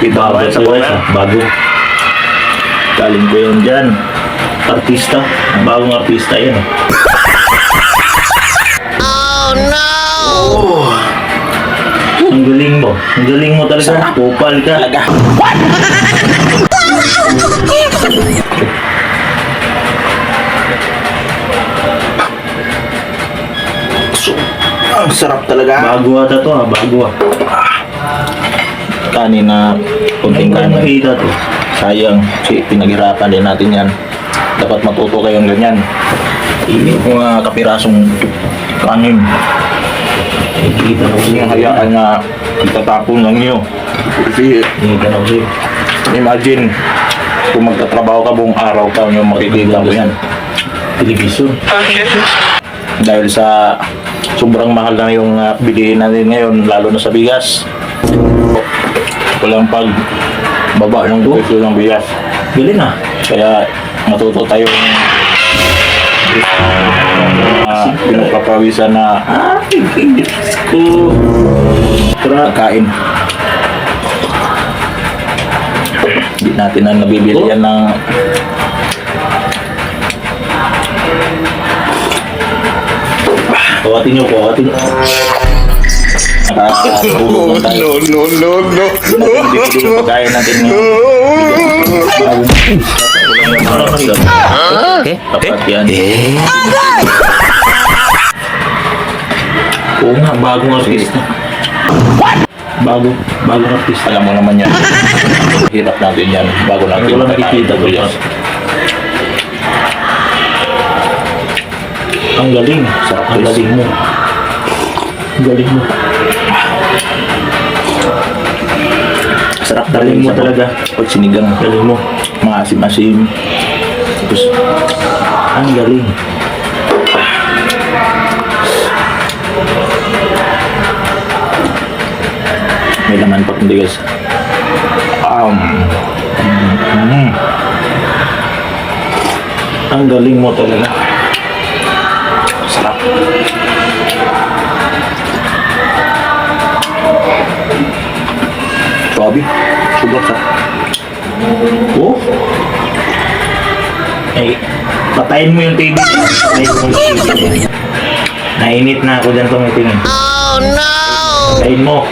Bago sa guys, bago. Galing ko yun dyan. Artista. Bagong artista yun. Oh no! Ang galing mo. Ang galing mo talaga. Kupal ka. Talaga. Ang sarap talaga. Bago ata to ha. Bago ah. Kanina, kunting Ano kanin. nakita to? Sayang, pinaghirapan din natin yan. Dapat matuto kayong ganyan. Ini mga kapirasong kanin. Nakikita ko Hindi siya. hayaan na itatapon lang nyo. Kasi Nakikita ko siya. imagine, kung magtatrabaho ka buong araw ka nyo makikita mo yan. Television. Dahil sa sobrang mahal na yung bilihin natin ngayon, lalo na sa bigas. Walang pag baba ng presyo ng bigas. Galing ah. Kaya matuto tayong pinagpapawisan na Ko. Tara. kain. Hindi natin na nabibili yan ng Kawatin nyo, kawatin nyo. nakakatulong tayo. no. Hindi yung pagkain natin ngayon. Dapat yan. Oo nga, bagong artista. Bagong artista. Alam mo naman yan. Hirap natin yan bago natin Wala makakain nakikita ng ko. bigas. Ang galing. Ang galing mo. Ang galing mo. Sarap Galing mo sa talaga. pag sinigang. Galing mo. Maasim-asim. Tapos, Ang galing. may laman pa kundi guys. Ang galing mo talaga. Sarap. Grabe. Sobrang sarap. Oh. Ay, patayin mo yung TV. Patayin mo yung TV. Nainit na ako dyan tumitingin. Oh no! Patayin mo.